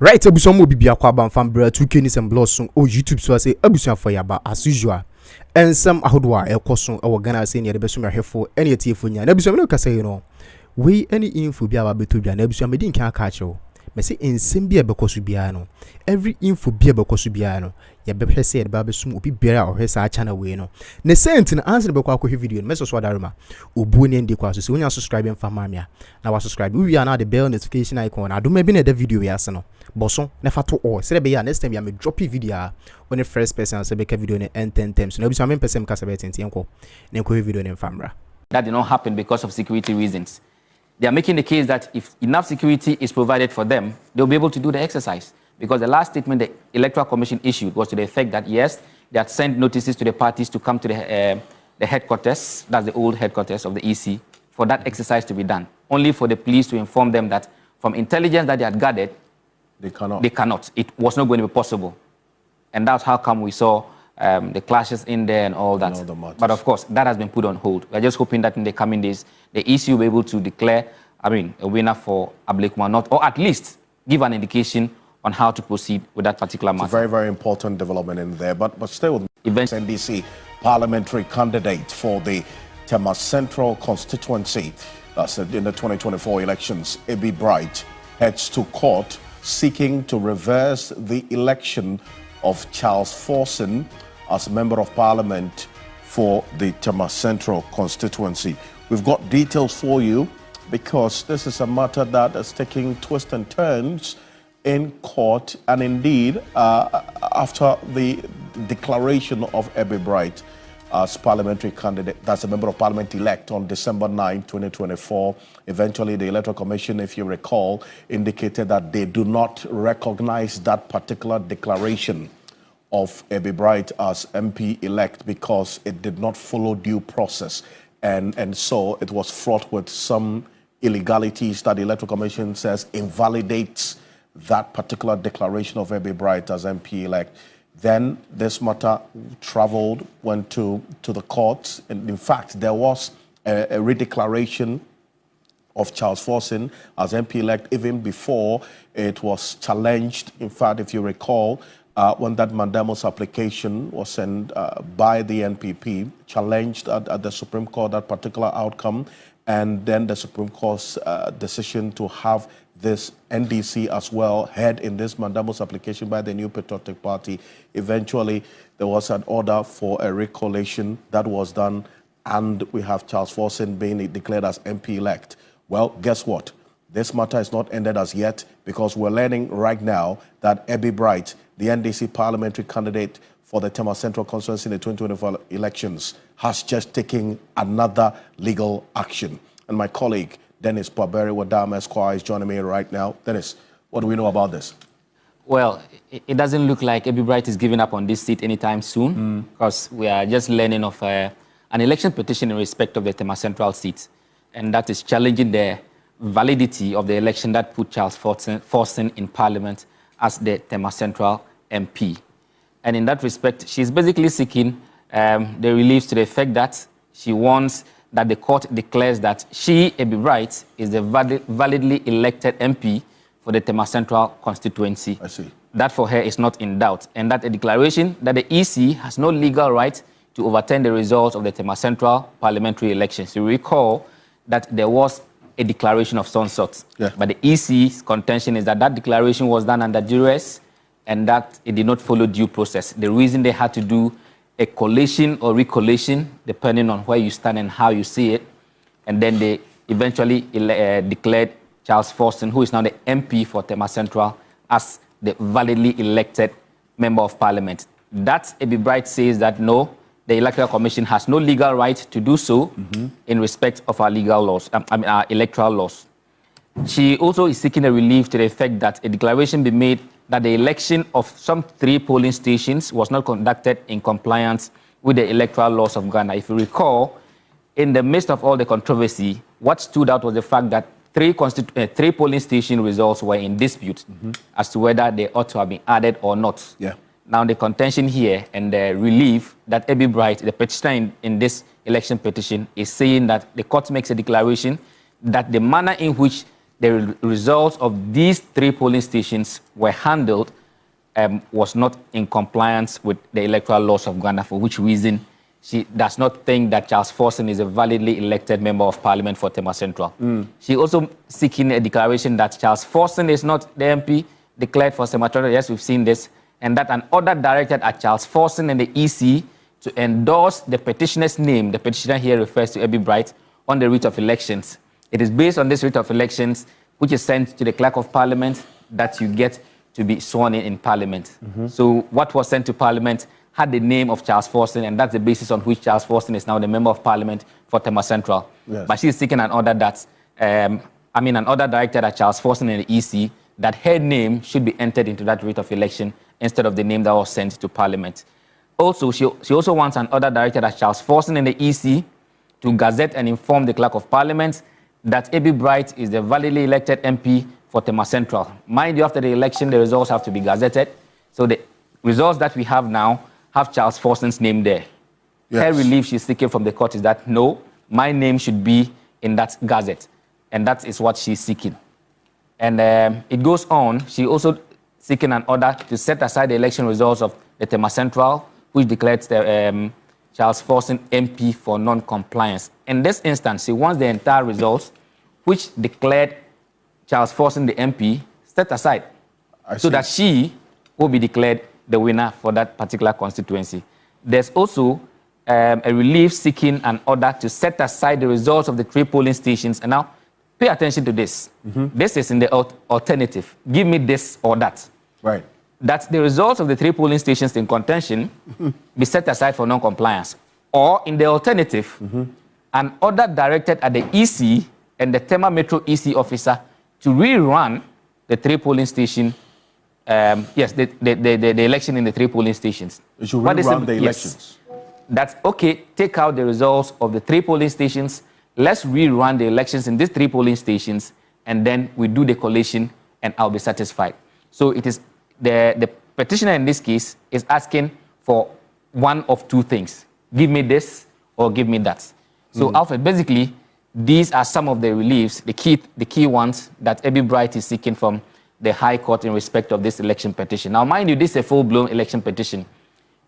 Right, abusuam obi bia kwa ban fam bra 2K ni sem blossom o YouTube so say abusuam for yaba as usual. Ensem ahodo a ekoso e wo Ghana say ne de beso mehwefo ene etiefo nya. Na abusuam no kasa yi no. We any info bia ba beto bia na abusuam me din kan aka achewo. Me say ensem bia bekoso bia no. Every info bia bekoso bia no. Ya behwe say de ba besum obi bia a ohwe sa channel we no. Ne sent na answer be kwa akɔhwe video no. Me so so adarema. Obu ne ndi kwa so say wonya subscribe mfa mamia. Na wa subscribe. We are now the bell notification icon. Adoma bi na the video we ase no. Boson never to all. Say be ya next time ya me drop a video when the first person say be video ne end 10 times. No be so am person ka say be 10 enko. Ne ko video ne famra. That did not happen because of security reasons. They are making the case that if enough security is provided for them, they'll be able to do the exercise. Because the last statement the Electoral Commission issued was to the effect that yes, they had sent notices to the parties to come to the headquarters, that's the old headquarters of the EC, for that exercise to be done. Only for the police to inform them that from intelligence that they had gathered, they cannot. It was not going to be possible. And that's how come we saw the clashes in there and all that. But of course, that has been put on hold. We're just hoping that in the coming days, the EC will be able to declare, a winner for Ablekuma North, or at least give an indication on how to proceed with that particular matter. It's a very, very important development in there. But stay with me. NDC parliamentary candidate for the TMA Central constituency, that's in the 2024 elections, A.B. Bright, heads to court seeking to reverse the election of Charles Forson as Member of Parliament for the TMA Central constituency. We've got details for you because this is a matter that is taking twists and turns in court, and indeed after the declaration of A.B. Bright as parliamentary candidate, that's a Member of Parliament elect on December 9, 2024. Eventually, the Electoral Commission, if you recall, indicated that they do not recognize that particular declaration of A.B. Bright as MP elect because it did not follow due process. And so it was fraught with some illegalities that the Electoral Commission says invalidates that particular declaration of A.B. Bright as MP elect. Then this matter traveled, went to the courts. And in fact, there was a redeclaration of Charles Forson as MP elect even before it was challenged. In fact, if you recall, when that mandamus application was sent by the NPP, challenged at the Supreme Court that particular outcome, and then the Supreme Court's decision to have this NDC as well head in this mandamus application by the New Patriotic Party. Eventually, there was an order for a recollation that was done, and we have Charles Forson being declared as MP elect. Well, guess what? This matter is not ended as yet because we're learning right now that A.B. Bright, the NDC parliamentary candidate for the TMA Central constituency in the 2024 elections, has just taken another legal action. And my colleague, Dennis Paberi Wadam Esquire, is joining me right now. Dennis, what do we know about this? Well, it doesn't look like A.B. Bright is giving up on this seat anytime soon because we are just learning of an election petition in respect of the TMA Central seat. And that is challenging the validity of the election that put Charles Forson in Parliament as the TMA Central MP. And in that respect, she's basically seeking the relief to the effect that she wants that the court declares that she, A.B. Bright, is the validly elected MP for the TMA Central constituency. I see. That for her is not in doubt. And that a declaration that the EC has no legal right to overturn the results of the TMA Central parliamentary elections. You recall that there was a declaration of some sort. Yeah. But the EC's contention is that that declaration was done under duress and that it did not follow due process. The reason they had to do a collation or recollation, depending on where you stand and how you see it. And then they eventually declared Charles Forson, who is now the MP for TMA Central, as the validly elected Member of Parliament. That A.B. Bright says that no, the Electoral Commission has no legal right to do so in respect of our legal laws, our electoral laws. She also is seeking a relief to the effect that a declaration be made that the election of some 3 polling stations was not conducted in compliance with the electoral laws of Ghana. If you recall, in the midst of all the controversy, what stood out was the fact that 3 polling station results were in dispute as to whether they ought to have been added or not. Yeah. Now, the contention here and the relief that A.B. Bright, the petitioner in this election petition, is saying that the court makes a declaration that the manner in which the results of these 3 polling stations were handled was not in compliance with the electoral laws of Ghana, for which reason she does not think that Charles Forson is a validly elected member of parliament for TMA Central. She also seeking a declaration that Charles Forson is not the MP declared for TMA Central. Yes, we've seen this. And that an order directed at Charles Forson and the EC to endorse the petitioner's name, the petitioner here refers to Abby Bright, on the writ of elections. It is based on this writ of elections, which is sent to the clerk of parliament, that you get to be sworn in parliament. So what was sent to parliament had the name of Charles Forson, and that's the basis on which Charles Forson is now the member of parliament for TMA Central. Yes. But she's seeking an order that, an order directed at Charles Forson and the EC that her name should be entered into that writ of election instead of the name that was sent to parliament. Also, she also wants an order directed at Charles Forson and the EC to gazette and inform the clerk of parliament that Abby Bright is the validly elected MP for TMA Central. Mind you, after the election, the results have to be gazetted. So the results that we have now have Charles Forson's name there. Yes. Her relief she's seeking from the court is that, no, my name should be in that gazette. And that is what she's seeking. And it goes on. She also seeking an order to set aside the election results of the TMA Central, which declared Charles Forson MP for non-compliance. In this instance, she wants the entire results, which declared Charles Forson the MP, set aside, so that she will be declared the winner for that particular constituency. There's also a relief seeking an order to set aside the results of the 3 polling stations. And now, pay attention to this. This is in the alternative. Give me this or that. Right. That the results of the 3 polling stations in contention be set aside for non-compliance. Or in the alternative, an order directed at the EC and the TMA Metro EC officer to rerun the 3 polling station, the election in the 3 polling stations. It should rerun the elections. That's okay, take out the results of the 3 polling stations, let's rerun the elections in these 3 polling stations, and then we do the collation, and I'll be satisfied. So it is the petitioner in this case is asking for one of 2 things. Give me this or give me that. So Alfred, basically, these are some of the reliefs, the key ones that Abby Bright is seeking from the High Court in respect of this election petition. Now, mind you, this is a full-blown election petition,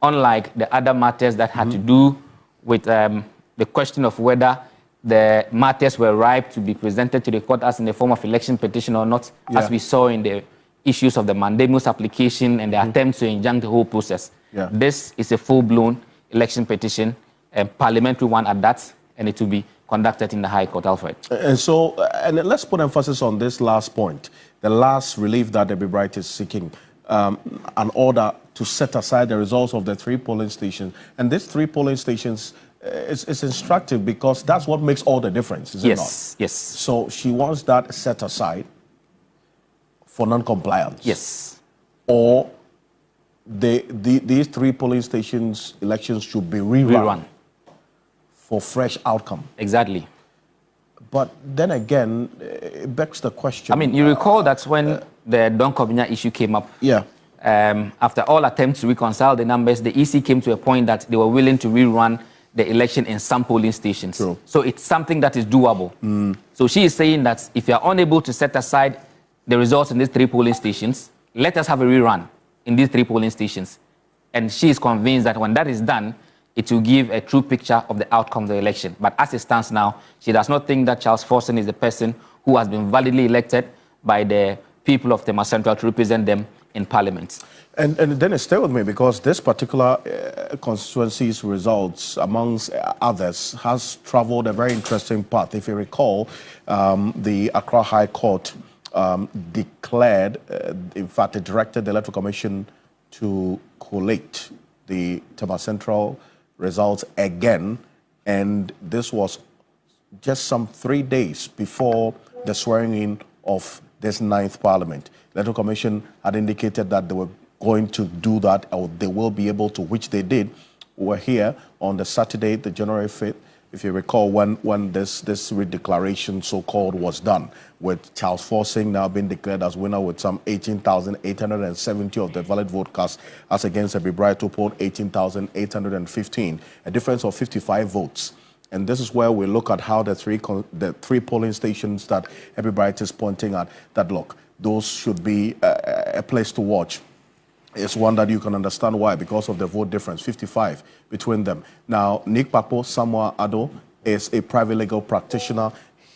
unlike the other matters that had to do with the question of whether the matters were ripe to be presented to the court as in the form of election petition or not, as we saw in the issues of the mandamus application and the attempt to injunct the whole process. This is a full-blown election petition, a parliamentary one at that, and it will be conducted in the High Court, Alfred. And so, and let's put emphasis on this last point, the last relief that Abby Bright is seeking, an order to set aside the results of the 3 polling stations. And these 3 polling stations, it's instructive because that's what makes all the difference, is it not? Yes. So she wants that set aside for non-compliance. Yes. Or these 3 polling stations elections should be rerun for fresh outcome. Exactly. But then again, it begs the question. I mean, you recall that when the Don Kobinya issue came up, after all attempts to reconcile the numbers, the EC came to a point that they were willing to rerun the election in some polling stations. True. So it's something that is doable. So she is saying that if you are unable to set aside the results in these 3 polling stations, let us have a rerun in these 3 polling stations. And she is convinced that when that is done, it will give a true picture of the outcome of the election. But as it stands now, she does not think that Charles Forson is the person who has been validly elected by the people of TMA Central to represent them in Parliament. And then stay with me, because this particular constituency's results, amongst others, has traveled a very interesting path. If you recall, the Accra High Court declared, in fact, it directed the Electoral Commission to collate the TMA Central results again, and this was just some 3 days before the swearing in of this 9th Parliament. The Electoral Commission had indicated that they were going to do that, or they will be able to, which they did. We were here on the Saturday, the January 5th, if you recall, when this redeclaration, so-called, was done, with Charles Forson now being declared as winner with some 18,870 of the valid vote cast, as against Abby Bright, who polled 18,815, a difference of 55 votes. And this is where we look at how the three polling stations that everybody is pointing at, that look, those should be a place to watch. It's one that you can understand why, because of the vote difference, 55 between them. Now, Nick Papo ÇòàwiąT is a private legal practitioner.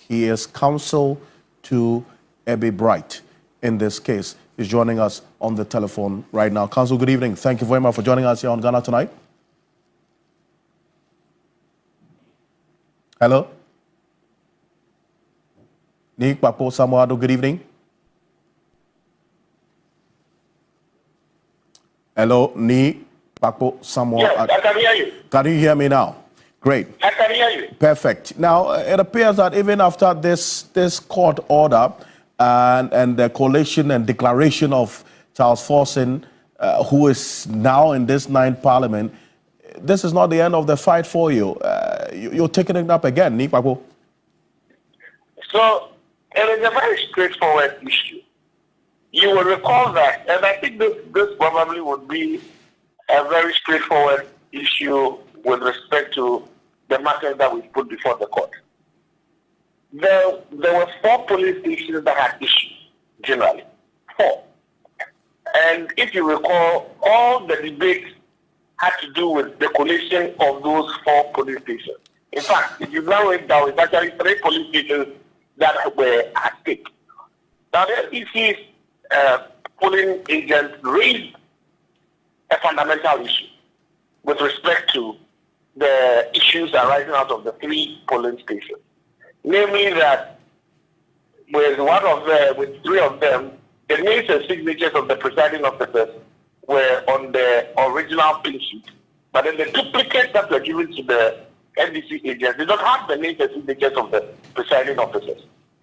He is counsel to Ebi Bright in this case. He's joining us on the telephone right now. Counsel, good evening. Thank you very much for joining us here on Ghana Tonight. Hello? Nick Papo ÇòàwiąT, good evening. Hello, Nick Papo ÇòàwiąT. Yes, I can hear you. Can you hear me now? Great. I can hear you. Perfect. Now, it appears that even after this court order and the collation and declaration of Charles Forson, who is now in this 9th parliament, this is not the end of the fight for you. You're taking it up again, Nick Papo. So, it is a very straightforward issue. You will recall that, and I think this probably would be a very straightforward issue with respect to the matters that we put before the court. There were 4 police stations that had issues, generally. 4. And if you recall, all the debates had to do with the collation of those 4 police stations. In fact, if you narrow it down, it's actually 3 police stations that were at stake. Now, the NPP's polling agents raised a fundamental issue with respect to the issues arising out of the 3 polling stations. Namely that with 3 of them, the names and signatures of the presiding officers were on the original pin sheet. But then the duplicates that were given to the NDC agents did not have the names and signatures of the presiding officers.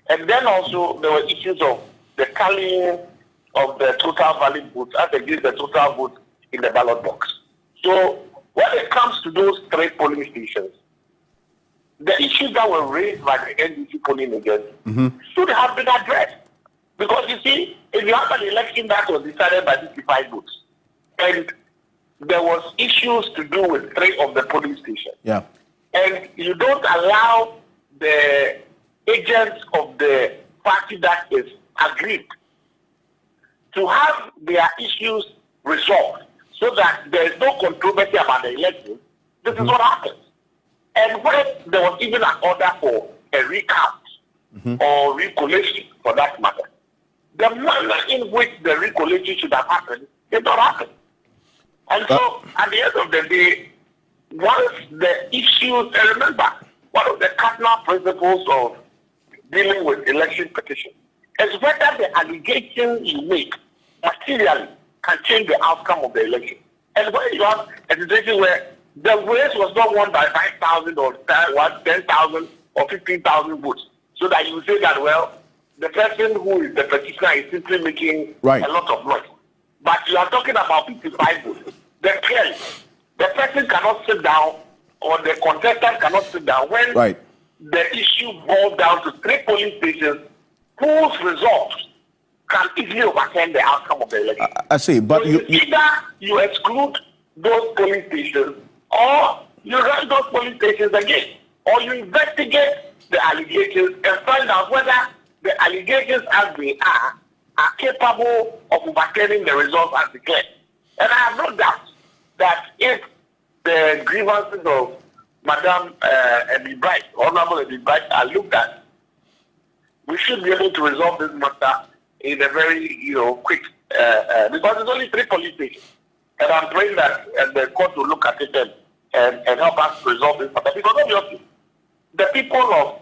And then also there were issues of the tallying of the total valid votes as against the total votes in the ballot box. So when it comes to those 3 polling stations, the issues that were raised by the NDC polling agents should have been addressed. Because you see, if you have an election that was decided by 55 votes, and there was issues to do with 3 of the polling stations, and you don't allow the agents of the party that is aggrieved to have their issues resolved so that there is no controversy about the election, this is what happens. And when there was even an order for a recount or recollation for that matter, the manner in which the recollation should have happened did not happen. And so at the end of the day, once the issues, and remember, one of the cardinal principles of dealing with election petitions is whether the allegation you make materially can change the outcome of the election. And when you have a situation where the race was not won by 5,000 or 10,000 or 15,000 votes, so that you say that, well, the person who is the petitioner is simply making a lot of noise. But you are talking about 55 votes. Then clearly, the person cannot sit down, or the contestant cannot sit down when the issue boils down to 3 polling stations whose results can easily overturn the outcome of the election. I see, but so either you exclude those polling stations, or you run those polling stations again, or you investigate the allegations and find out whether the allegations as they are capable of overturning the results as declared. And I have no doubt that if the grievances of Madam Ebi Bright, Honorable Ebi Bright, are looked at, we should be able to resolve this matter in a very, quick, because it's only 3 police stations. And I'm praying that the court will look at it and help us resolve this matter. Because obviously, the people of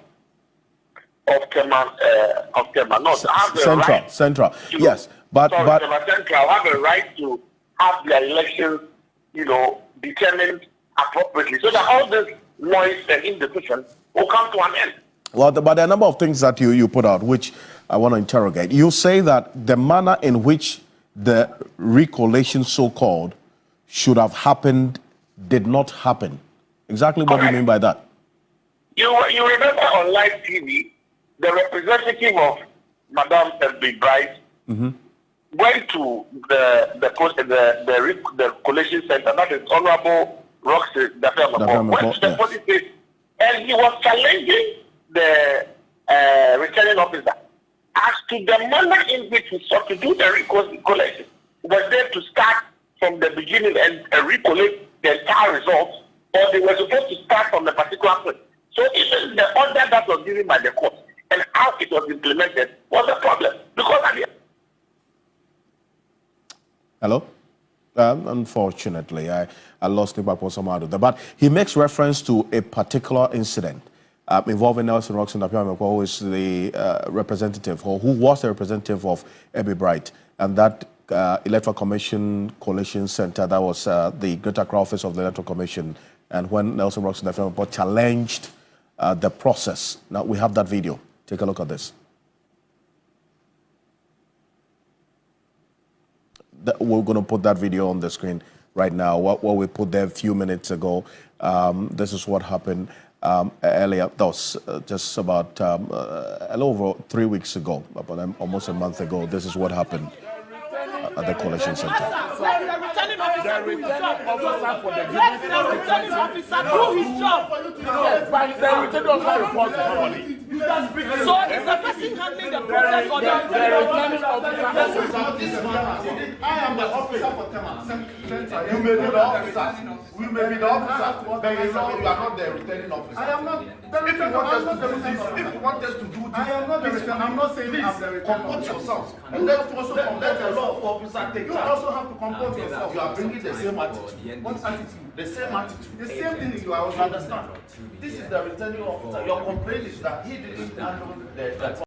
TMA North have the right Central, to, yes, but TMA Central have a right to have their elections, determined appropriately, so that all this noise and indecision will come to an end. Well, but there are a number of things that you put out, which I want to interrogate. You say that the manner in which the recollation, so-called, should have happened did not happen. Exactly what do you mean by that? You remember on live TV, the representative of Madame Ebi Bright went to the collation center, that is Honorable Roxy Dafema, went to the police station and he was challenging the returning officer as to the manner in which he sought to do the recollection. Was there to start from the beginning and recollect the entire results, or they were supposed to start from the particular point? So even the order that was given by the court and how it was implemented was a problem. Because Hello? Unfortunately, I lost Nibapo Samadu. But he makes reference to a particular incident involving Nelson Roxon Apiameko, who is the representative, or who was the representative of Ebi Bright, and that Electoral Commission Coalition Center, that was the Greater Accra office of the Electoral Commission, and when Nelson Roxon Apiameko challenged the process. Now, we have that video. Take a look at this. We're going to put that video on the screen right now. What we put there a few minutes ago, this is what happened earlier. That was just about a little over 3 weeks ago, about almost a month ago. This is what happened at the Coalition Center. The returning officer do his job. Let the returning officer do his job. But the returning officer reports to somebody. So is the person handling the process or the returning officer? I am the officer for TMA Central. You may be the officer. We may be the officer, but you are not the returning officer. I am not. If you want us to do this, I am not the returning. I'm not saying I'm the returning. Comport yourself. And let the law officer take charge. You also have to comport yourself. You are bringing the same attitude. What attitude? The same attitude. The same thing you understand. This is the returning officer. Your complaint is that he didn't handle the